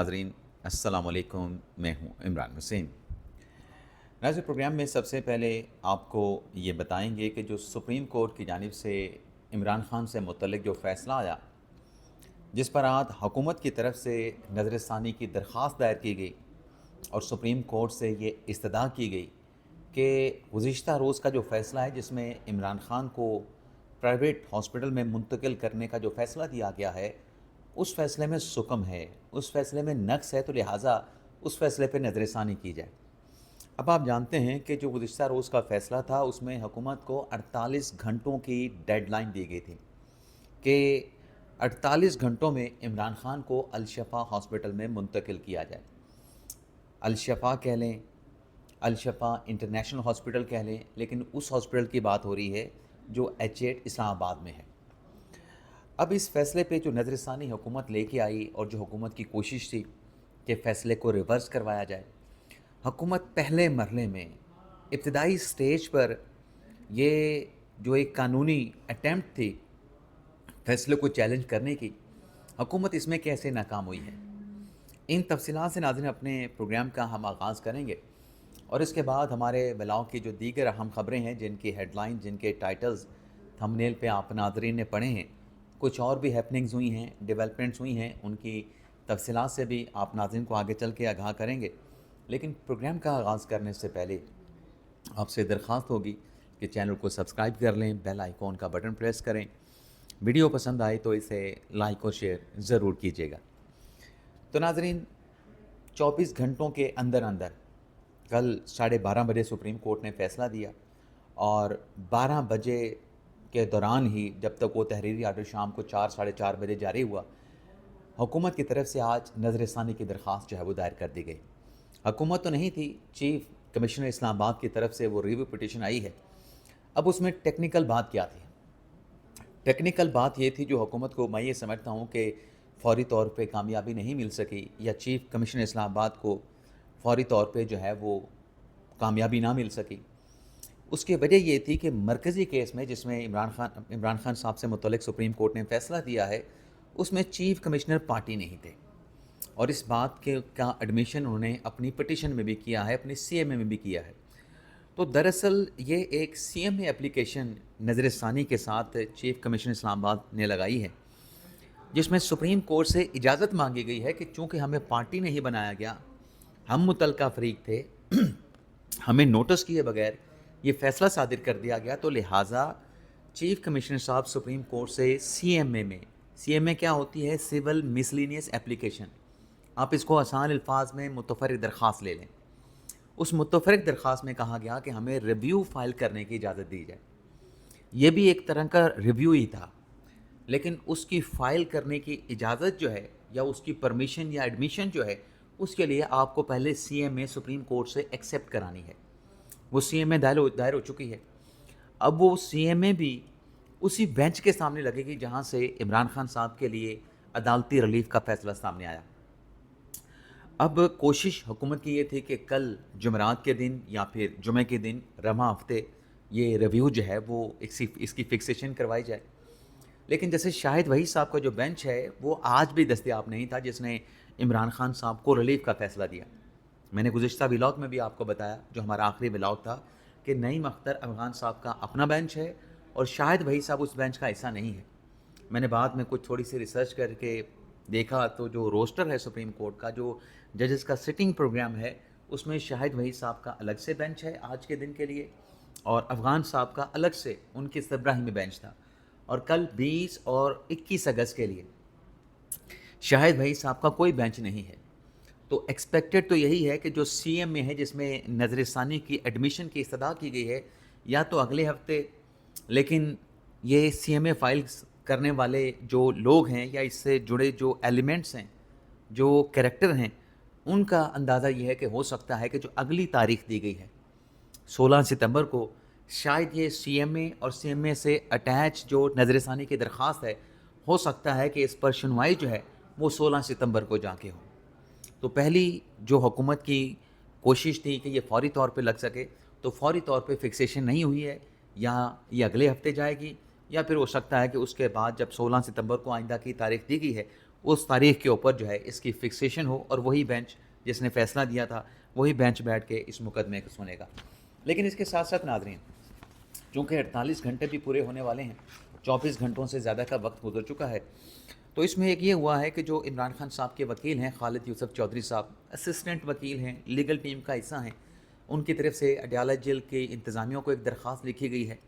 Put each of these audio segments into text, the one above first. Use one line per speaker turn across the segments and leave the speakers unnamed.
नाज़रीन अस्सलाम वालेकुम, मैं हूं इमरान हुसैन। नाज़रीन, प्रोग्राम में सबसे पहले आपको ये बताएंगे कि जो सुप्रीम कोर्ट की जानिब से इमरान खान से मुतल्लिक जो फ़ैसला आया, जिस पर आज हुकूमत की तरफ से नज़रसानी की दरख्वास्त दायर की गई और सुप्रीम कोर्ट से ये इस्तदा की गई कि गुज़िश्ता रोज़ का जो फ़ैसला है जिसमें इमरान खान को प्राइवेट हॉस्पिटल में मुंतकिल करने का जो फ़ैसला दिया गया है, उस फ़ैसले में सुकम है, उस फ़ैसले में नक़्स है, तो लिहाजा उस फ़ैसले पर नज़रसानी की जाए। अब आप जानते हैं कि जो गुज़िश्ता रोज़ का फ़ैसला था उसमें हुकूमत को 48 घंटों की डेडलाइन दी गई थी कि 48 घंटों में इमरान खान को अल-शफ़ा हॉस्पिटल में मुंतकिल किया जाए। अल-शफ़ा कह लें, अल-शफ़ा इंटरनेशनल हॉस्पिटल कह लें, लेकिन उस हॉस्पिटल की बात हो रही है जो H8 इस्लामाबाद में है। अब इस फ़ैसले पे जो नज़रसानी हुकूमत लेके आई और जो हुकूमत की कोशिश थी कि फ़ैसले को रिवर्स करवाया जाए, हुकूमत पहले मरहले में इब्तदाई स्टेज पर ये जो एक कानूनी अटेम्प्ट थी फ़ैसले को चैलेंज करने की, हुकूमत इसमें कैसे नाकाम हुई है। इन तफ़सीलात से नाज़रीन अपने प्रोग्राम का हम आगाज़ करेंगे और इसके बाद हमारे ब्लॉग की जो दीगर अहम ख़बरें हैं, जिनकी हेडलाइन, जिनके टाइटल्स थंबनेल पे आप नाज़रीन ने पढ़े हैं, कुछ और भी हैपनिंग्स हुई हैं, डेवलपमेंट्स हुई हैं, उनकी तफ़सीलात से भी आप नाज़रीन को आगे चल के आगाह करेंगे। लेकिन प्रोग्राम का आगाज़ करने से पहले आपसे दरख्वास्त होगी कि चैनल को सब्सक्राइब कर लें, बेल आइकॉन का बटन प्रेस करें। वीडियो पसंद आए तो इसे लाइक और शेयर ज़रूर कीजिएगा। तो नाज़रीन, 24 घंटों के अंदर अंदर कल 12:30 बजे सुप्रीम कोर्ट ने फ़ैसला दिया और 12 बजे के दौरान ही, जब तक वो तहरीरी आर्डर शाम को 4 साढ़े 4 बजे जारी हुआ, हुकूमत की तरफ से आज नज़रसानी की दरख्वास्त जो है वो दायर कर दी गई। हुकूमत तो नहीं थी, चीफ़ कमिश्नर इस्लामाबाद की तरफ से वो रिव्यू पिटीशन आई है। अब उसमें टेक्निकल बात क्या थी? टेक्निकल बात ये थी, जो हुकूमत को मैं ये समझता हूँ कि फ़ौरी तौर पे कामयाबी नहीं मिल सकी, या चीफ़ कमिश्नर इस्लामाबाद को फ़ौरी तौर पे जो है वो कामयाबी ना मिल सकी। उसकी वजह ये थी कि मरकज़ी केस में, जिसमें इमरान खान साहब से मुतल्लिक़ सुप्रीम कोर्ट ने फ़ैसला दिया है, उसमें चीफ़ कमिश्नर पार्टी नहीं थे और इस बात के का एडमिशन उन्होंने अपनी पिटीशन में भी किया है, अपनी सीएमए में भी किया है। तो दरअसल ये एक सीएमए एप्लीकेशन नज़रसानी के साथ चीफ़ कमिश्नर इस्लामाबाद ने लगाई है, जिसमें सुप्रीम कोर्ट से इजाज़त मांगी गई है कि चूँकि हमें पार्टी नहीं बनाया गया, हम मुतल्लिका फ़रीक थे, हमें नोटिस किए बगैर ये फ़ैसला सादिर कर दिया गया, तो लिहाजा चीफ़ कमिश्नर साहब सुप्रीम कोर्ट से सीएमए में, सीएमए क्या होती है? Civil miscellaneous application. आप इसको आसान अल्फाज में मुतफ़र्रिक़ दरख्वास्त ले लें। उस मुतफ़र्रिक़ दरख्वास्त में कहा गया कि हमें रिव्यू फ़ाइल करने की इजाज़त दी जाए। ये भी एक तरह का रिव्यू ही था, लेकिन उसकी फ़ाइल करने की इजाज़त जो है, या उसकी परमिशन या एडमिशन जो है, उसके लिए आपको पहले सीएमए सुप्रीम कोर्ट से एक्सेप्ट करानी है। वो सीएमए दायर हो चुकी है। अब वो सीएमए भी उसी बेंच के सामने लगेगी जहाँ से इमरान खान साहब के लिए अदालती रिलीफ़ का फ़ैसला सामने आया। अब कोशिश हुकूमत की ये थी कि कल जुमेरात के दिन या फिर जुमे के दिन रवा हफ्ते ये रिव्यू जो है वो इसकी फिक्सेशन करवाई जाए। लेकिन जैसे शाहिद वहीद साहब का जो बेंच है वो आज भी दस्तयाब नहीं था, जिसने इमरान खान साहब को रिलीफ़ का फ़ैसला दिया। मैंने गुज़िश्ता व्लॉग में भी आपको बताया, जो हमारा आखिरी व्लॉग था, कि नईम अख्तर अफ़गान साहब का अपना बेंच है और शाहिद वहीद साहब उस बेंच का हिस्सा नहीं है। मैंने बाद में कुछ थोड़ी सी रिसर्च करके देखा तो जो रोस्टर है सुप्रीम कोर्ट का, जो जजेस का सिटिंग प्रोग्राम है, उसमें शाहिद वहीद साहब का अलग से बेंच है आज के दिन के लिए, और अफ़गान साहब का अलग से उनकी सरबराही में बेंच था। और कल 20 और 21 अगस्त के लिए शाहिद वहीद साहब का कोई बेंच नहीं है। तो एक्सपेक्टेड तो यही है कि जो सीएमए है, जिसमें नज़रसानी की एडमिशन की इस्तदा की गई है, या तो अगले हफ्ते, लेकिन ये सीएमए फाइल्स करने वाले जो लोग हैं या इससे जुड़े जो एलिमेंट्स हैं, जो कैरेक्टर हैं, उनका अंदाज़ा ये है कि हो सकता है कि जो अगली तारीख दी गई है 16 सितंबर को, शायद ये सीएमए और सीएमए से अटैच जो नज़रसानी की दरख्वास्त है, हो सकता है कि इस पर सुनवाई जो है वो 16 सितंबर को जाके हो। तो पहली जो हुकूमत की कोशिश थी कि ये फ़ौरी तौर पे लग सके, तो फ़ौरी तौर पे फिक्सेशन नहीं हुई है, या ये अगले हफ्ते जाएगी, या फिर हो सकता है कि उसके बाद जब 16 सितंबर को आइंदा की तारीख दी गई है उस तारीख़ के ऊपर जो है इसकी फ़िक्सेशन हो और वही बेंच जिसने फ़ैसला दिया था वही बेंच बैठ के इस मुकदमे को सुनेगा। लेकिन इसके साथ साथ नाज़रीन, चूँकि 48 घंटे भी पूरे होने वाले हैं, 24 घंटों से ज़्यादा का वक्त गुजर चुका है, तो इसमें एक ये हुआ है कि जो इमरान खान साहब के वकील हैं खालिद यूसुफ चौधरी साहब, असिस्टेंट वकील हैं, लीगल टीम का हिस्सा हैं, उनकी तरफ से अडयाला जेल के इंतज़ामिया को एक दरख्वास्त लिखी गई है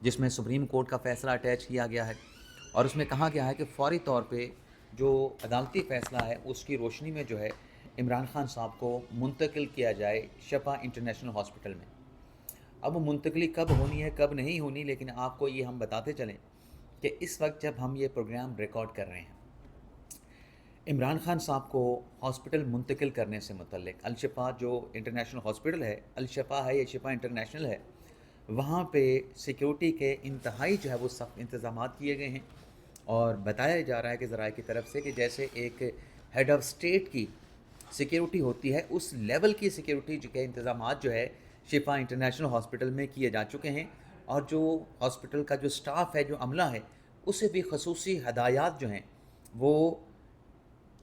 जिसमें सुप्रीम कोर्ट का फ़ैसला अटैच किया गया है और उसमें कहा गया है कि फ़ौरी तौर पे जो अदालती फ़ैसला है उसकी रोशनी में जो है इमरान खान साहब को मुंतकिल किया जाए शफा इंटरनेशनल हॉस्पिटल में। अब मुंतकली कब होनी है कब नहीं होनी, लेकिन आपको ये हम बताते चलें कि इस वक्त जब हम ये प्रोग्राम रिकॉर्ड कर रहे हैं, इमरान खान साहब को हॉस्पिटल मुंतकिल करने से मुतल्लिक अल-शिफा जो इंटरनेशनल हॉस्पिटल है, अल-शिफा है या शिफा इंटरनेशनल है, वहाँ पे सिक्योरिटी के इंतहाई जो है वो सख्त इंतज़ामात किए गए हैं और बताया जा रहा है कि ज़राए की तरफ से कि जैसे एक हेड ऑफ़ स्टेट की सिक्योरिटी होती है उस लेवल की सिक्योरिटी के इंतज़ामात जो है शिफा इंटरनेशनल हॉस्पिटल में किए जा चुके हैं और जो हॉस्पिटल का जो स्टाफ है, जो अमला है, उसे भी खसूसी हदायत जो हैं वो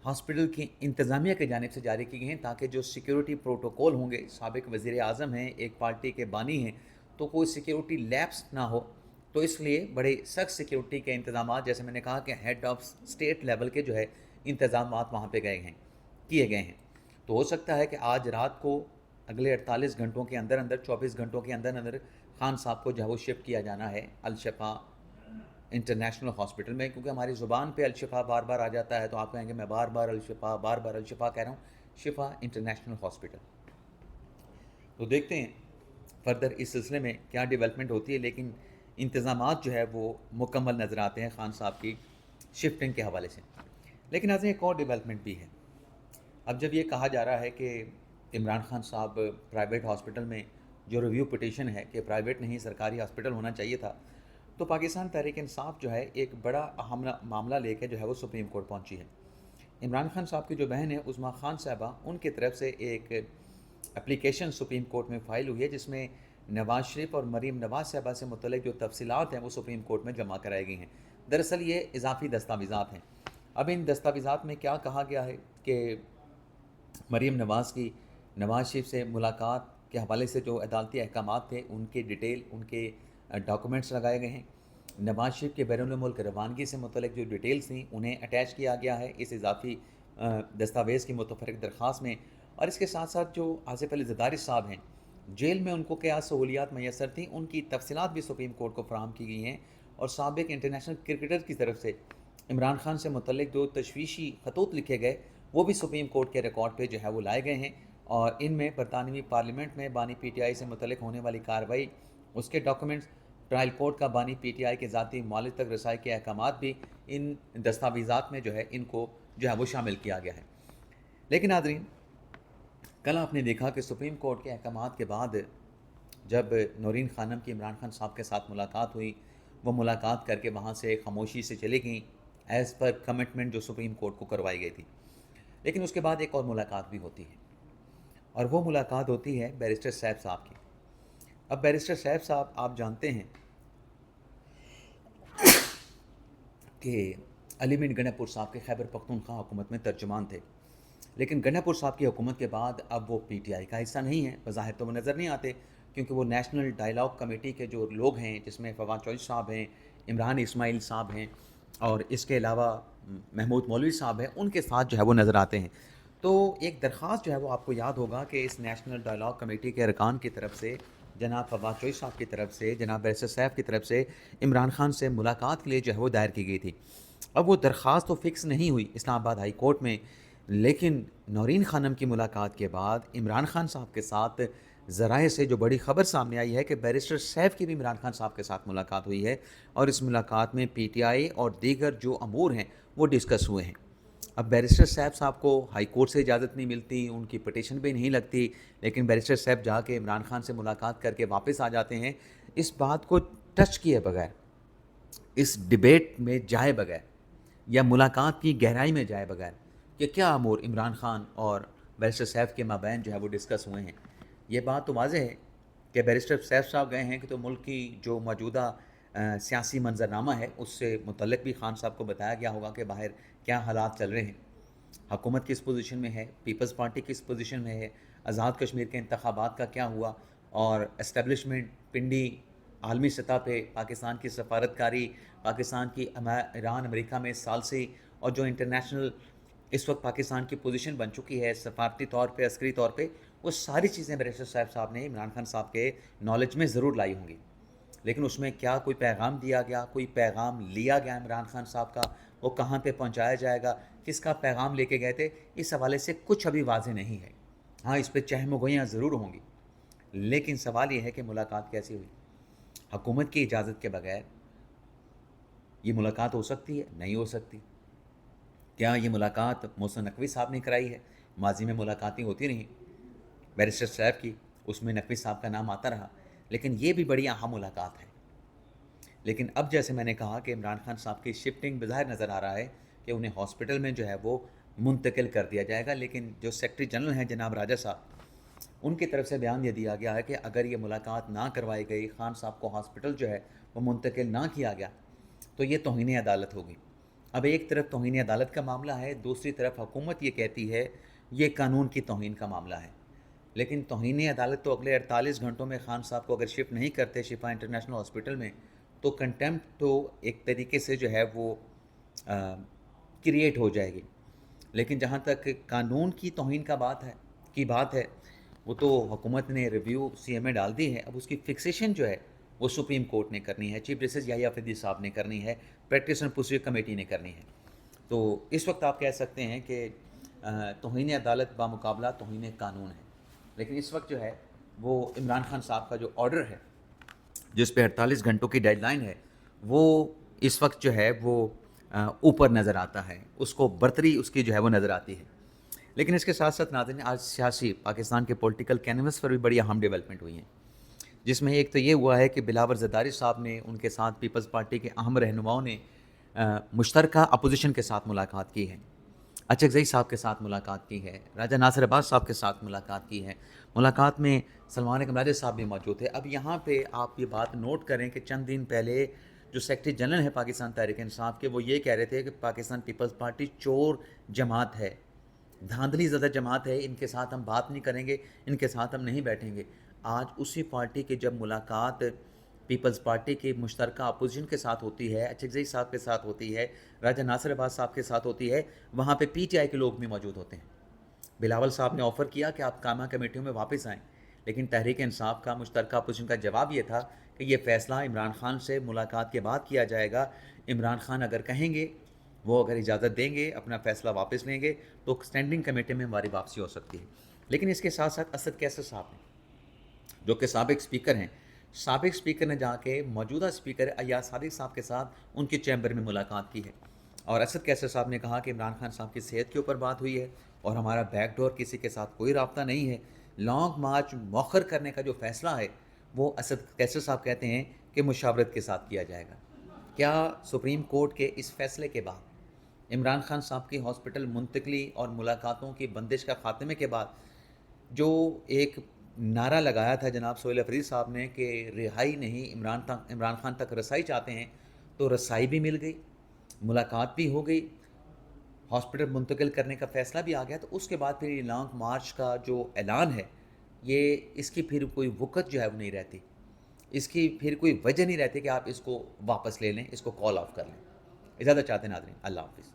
हॉस्पिटल की इंतज़ामिया की जानिब से जारी की गई हैं ताकि जो सिक्योरिटी प्रोटोकॉल होंगे, साबिक वज़ीर आज़म हैं, एक पार्टी के बानी हैं, तो कोई सिक्योरिटी लैप्स ना हो, तो इसलिए बड़े सख्त सिक्योरिटी के इंतज़ामात, जैसे मैंने कहा कि हेड ऑफ़ स्टेट लेवल के जो है इंतज़ामात वहाँ पे किए गए हैं। तो हो सकता है कि आज रात को अगले 48 घंटों के अंदर अंदर 24 घंटों के अंदर अंदर खान साहब को जो है वो शिफ्ट किया जाना है अल-शिफा इंटरनेशनल हॉस्पिटल में, क्योंकि हमारी ज़ुबान पे अल-शिफा बार बार आ जाता है तो आप कहेंगे मैं बार बार अल-शिफा कह रहा हूँ, शिफा इंटरनेशनल हॉस्पिटल। तो देखते हैं फर्दर इस सिलसिले में क्या डेवलपमेंट होती है, लेकिन इंतज़ामात जो है वो मुकम्मल नज़र आते हैं खान साहब की शिफ्टिंग के हवाले से। लेकिन आज एक और डेवलपमेंट भी है। अब जब ये कहा जा रहा है कि इमरान खान साहब प्राइवेट हॉस्पिटल में जो रिव्यू पिटीशन है कि प्राइवेट नहीं सरकारी हॉस्पिटल होना चाहिए था, तो पाकिस्तान तहरीक इंसाफ जो है एक बड़ा अहम मामला लेकर जो है वो सुप्रीम कोर्ट पहुंची है। इमरान खान साहब की जो बहन है उस्मा खान साहबा, उनकी तरफ से एक एप्लीकेशन सुप्रीम कोर्ट में फ़ाइल हुई है जिसमें नवाज़ शरीफ और मरीम नवाज़ साहबा से मुतल्लिक जो तफसीलात हैं वो सुप्रीम कोर्ट में जमा कराई गई हैं। दरअसल ये इजाफी दस्तावेज़ात हैं। अब इन दस्तावेज़ात में क्या कहा गया है कि मरीम नवाज़ की नवाज़ शरीफ से मुलाकात के हवाले से जो अदालती अहकामात थे उनके डिटेल, उनके डॉक्यूमेंट्स लगाए गए हैं। नवाज़ शरीफ के बैरून मुल्क रवानगी से मुतल्लिक जो डिटेल्स थी उन्हें अटैच किया गया है इस इजाफी दस्तावेज़ की मुतफरक दरख्वास्त में। और इसके साथ साथ जो आसिफ अली ज़रदारी साहब हैं, जेल में उनको क्या सहूलियात मैसर थी उनकी तफसीलात भी सुप्रीम कोर्ट को फराहम की गई हैं। और साबिक इंटरनेशनल क्रिकेटर की तरफ से इमरान खान से मुतल्लिक जो तशवीशी खतूत लिखे गए वो भी सुप्रीम कोर्ट के रिकॉर्ड पे जो है वो लाए गए हैं और इनमें बरतानवी पार्लियामेंट में बानी पीटीआई से मुतल्लिक होने वाली कार्रवाई, उसके डॉक्यूमेंट्स, ट्रायल कोर्ट का बानी पीटीआई के ज़ाती मालिक तक रसाई के अहकामात भी इन दस्तावेज़ात में जो है इनको जो है वो शामिल किया गया है। लेकिन नाज़रीन, कल आपने देखा कि सुप्रीम कोर्ट के अहकामात के बाद जब नौरीन खानम की इमरान खान साहब के साथ मुलाकात हुई, वो मुलाकात करके वहाँ से खामोशी से चली गई एज़ पर कमिटमेंट जो सुप्रीम कोर्ट को करवाई गई थी। लेकिन उसके बाद एक और मुलाकात भी होती है और वो मुलाकात होती है बैरिस्टर सैफ साहब की। अब बैरिस्टर सैफ साहब आप जानते हैं कि अली मीर गणिपुर साहब के खैबर पख्तूनख्वा हुकूमत में तर्जुमान थे, लेकिन गणिपुर साहब की हुकूमत के बाद अब वो पीटीआई का हिस्सा नहीं है। बज़ाहिर तो वो नज़र नहीं आते क्योंकि वो नेशनल डायलॉग कमेटी के जो लोग हैं जिसमें फवाद चौधरी साहब हैं, इमरान इस्माइल साहब हैं और इसके अलावा महमूद मौलवी साहब हैं, उनके साथ जो है वो नज़र आते हैं। तो एक दरख्वास्त जो है वो आपको याद होगा कि इस नेशनल डायलॉग कमेटी के अरकान की तरफ से जनाब फवाद चौधरी साहब की तरफ से, जनाब बैरिस्टर सैफ की तरफ से इमरान खान से मुलाकात के लिए जो है वो दायर की गई थी। अब वो दरख्वास्त तो फ़िक्स नहीं हुई इस्लामाबाद हाई कोर्ट में, लेकिन नौरीन खानम की मुलाकात के बाद इमरान खान साहब के साथ ज़राए से जो बड़ी ख़बर सामने आई है कि बैरिस्टर सैफ की भी इमरान खान साहब के साथ मुलाकात हुई है और इस मुलाकात में पीटीआई और दीगर जो अमूर हैं वो डिस्कस हुए हैं। अब बैरिस्टर सैफ साहब को हाई कोर्ट से इजाज़त नहीं मिलती, उनकी पिटीशन भी नहीं लगती, लेकिन बैरिस्टर सैफ जाके इमरान खान से मुलाकात करके वापस आ जाते हैं इस बात को टच किए बगैर, इस डिबेट में जाए बगैर या मुलाकात की गहराई में जाए बगैर कि क्या अमूर इमरान खान और बैरिस्टर सैफ के माबैन जो है वो डिस्कस हुए हैं। ये बात तो वाज़ेह है कि बैरिस्टर सैफ साहब गए हैं कि तो मुल्क की जो मौजूदा सियासी मंजरनामा है उससे मुतल्लिक भी खान साहब को बताया गया होगा कि बाहर کیا حالات چل رہے ہیں، حکومت کس پوزیشن میں ہے، پیپلز پارٹی کس پوزیشن میں ہے، آزاد کشمیر کے انتخابات کا کیا ہوا، اور اسٹیبلشمنٹ پنڈی عالمی سطح پہ پاکستان کی سفارتکاری، پاکستان کی ایران امریکہ میں ثالثی، اور جو انٹرنیشنل اس وقت پاکستان کی پوزیشن بن چکی ہے سفارتی طور پہ، عسکری طور پہ، وہ ساری چیزیں بیرسٹر صاحب نے عمران خان صاحب کے نالج میں ضرور لائی ہوں گی. لیکن اس میں کیا کوئی پیغام دیا گیا، کوئی پیغام لیا گیا عمران خان صاحب کا، وہ کہاں پہ پہنچایا جائے گا، کس کا پیغام لے کے گئے تھے، اس حوالے سے کچھ ابھی واضح نہیں ہے. ہاں اس پہ چہم و گوئیاں ضرور ہوں گی، لیکن سوال یہ ہے کہ ملاقات کیسی ہوئی. حکومت کی اجازت کے بغیر یہ ملاقات ہو سکتی ہے؟ نہیں ہو سکتی. کیا یہ ملاقات محسن نقوی صاحب نے کرائی ہے؟ ماضی میں ملاقاتیں ہوتی رہیں بیرسٹر صاحب کی، اس میں نقوی صاحب کا نام آتا رہا، لیکن یہ بھی بڑی اہم ملاقات ہے. لیکن اب جیسے میں نے کہا کہ عمران خان صاحب کی شفٹنگ بظاہر نظر آ رہا ہے کہ انہیں ہاسپٹل میں جو ہے وہ منتقل کر دیا جائے گا، لیکن جو سیکرٹری جنرل ہیں جناب راجہ صاحب، ان کی طرف سے بیان یہ دیا گیا ہے کہ اگر یہ ملاقات نہ کروائی گئی، خان صاحب کو ہاسپٹل جو ہے وہ منتقل نہ کیا گیا، تو یہ توہین عدالت ہوگی. اب ایک طرف توہین عدالت کا معاملہ ہے، دوسری طرف حکومت یہ کہتی ہے یہ قانون کی توہین کا معاملہ ہے. لیکن توہین عدالت تو اگلے 48 گھنٹوں میں خان صاحب کو اگر شفٹ نہیں کرتے شفا انٹرنیشنل ہاسپٹل میں، تو کنٹمپٹ تو ایک طریقے سے جو ہے وہ کریٹ ہو جائے گی. لیکن جہاں تک قانون کی توہین کا بات ہے وہ تو حکومت نے ریویو سی ایم میں ڈال دی ہے. اب اس کی فکسیشن جو ہے وہ سپریم کورٹ نے کرنی ہے، چیف جسٹس یحییٰ فریدی صاحب نے کرنی ہے، پریکٹس اینڈ پروسیجر کمیٹی نے کرنی ہے. تو اس وقت آپ کہہ سکتے ہیں کہ توہین عدالت بامقابلہ توہین قانون ہے. لیکن اس وقت جو ہے وہ عمران خان صاحب کا جو آرڈر ہے جس پہ 48 گھنٹوں کی ڈیڈ لائن ہے، وہ اس وقت جو ہے وہ اوپر نظر آتا ہے، اس کو برتری اس کی جو ہے وہ نظر آتی ہے. لیکن اس کے ساتھ ساتھ ناظرین، آج سیاسی پاکستان کے پولیٹیکل کینوس پر بھی بڑی اہم ڈیولپمنٹ ہوئی ہیں، جس میں ایک تو یہ ہوا ہے کہ بلاول زرداری صاحب نے ان کے ساتھ پیپلز پارٹی کے اہم رہنماؤں نے مشترکہ اپوزیشن کے ساتھ ملاقات کی ہے. اچکزئی صاحب کے ساتھ ملاقات کی ہے، راجہ ناصر عباس صاحب کے ساتھ ملاقات کی ہے. ملاقات میں سلمان قمراجہ صاحب بھی موجود تھے. اب یہاں پہ آپ یہ بات نوٹ کریں کہ چند دن پہلے جو سیکرٹری جنرل ہے پاکستان تحریک انصاف کے، وہ یہ کہہ رہے تھے کہ پاکستان پیپلز پارٹی چور جماعت ہے، دھاندلی زدہ جماعت ہے، ان کے ساتھ ہم بات نہیں کریں گے، ان کے ساتھ ہم نہیں بیٹھیں گے. آج اسی پارٹی کی جب ملاقات پیپلز پارٹی کی مشترکہ اپوزیشن کے ساتھ ہوتی ہے، اچکزئی صاحب کے ساتھ ہوتی ہے، راجہ ناصر عباس صاحب کے ساتھ ہوتی ہے، وہاں پہ پی ٹی آئی کے لوگ بھی موجود ہوتے ہیں. بلاول صاحب نے آفر کیا کہ آپ قائمہ کمیٹیوں میں واپس آئیں، لیکن تحریک انصاف کا مشترکہ اپوزیشن کا جواب یہ تھا کہ یہ فیصلہ عمران خان سے ملاقات کے بعد کیا جائے گا. عمران خان اگر کہیں گے، وہ اگر اجازت دیں گے، اپنا فیصلہ واپس لیں گے، تو اسٹینڈنگ کمیٹی میں ہماری واپسی ہو سکتی ہے. لیکن اس کے ساتھ ساتھ اسد کیسر صاحب نے، جو کہ سابق اسپیکر ہیں، سابق اسپیکر نے جا کے موجودہ اسپیکر ایاز صادق صاحب کے ساتھ ان کے چیمبر میں ملاقات کی ہے. اور اسد کیسر صاحب نے کہا کہ عمران خان صاحب کی صحت کے اوپر بات ہوئی ہے اور ہمارا بیک ڈور کسی کے ساتھ کوئی رابطہ نہیں ہے. لانگ مارچ مؤخر کرنے کا جو فیصلہ ہے وہ اسد کیسر صاحب کہتے ہیں کہ مشاورت کے ساتھ کیا جائے گا. کیا سپریم کورٹ کے اس فیصلے کے بعد، عمران خان صاحب کی ہاسپٹل منتقلی اور ملاقاتوں کی بندش کا خاتمے کے بعد، جو ایک نعرہ لگایا تھا جناب سہیل افریدی صاحب نے کہ رہائی نہیں، عمران خان تک رسائی چاہتے ہیں، تو رسائی بھی مل گئی، ملاقات بھی ہو گئی، ہاسپٹل منتقل کرنے کا فیصلہ بھی آ گیا. تو اس کے بعد پھر یہ لانگ مارچ کا جو اعلان ہے، یہ اس کی پھر کوئی وقت جو ہے وہ نہیں رہتی، اس کی پھر کوئی وجہ نہیں رہتی کہ آپ اس کو واپس لے لیں، اس کو کال آف کر لیں. اجازت چاہتے ہیں ناظرین، اللہ حافظ.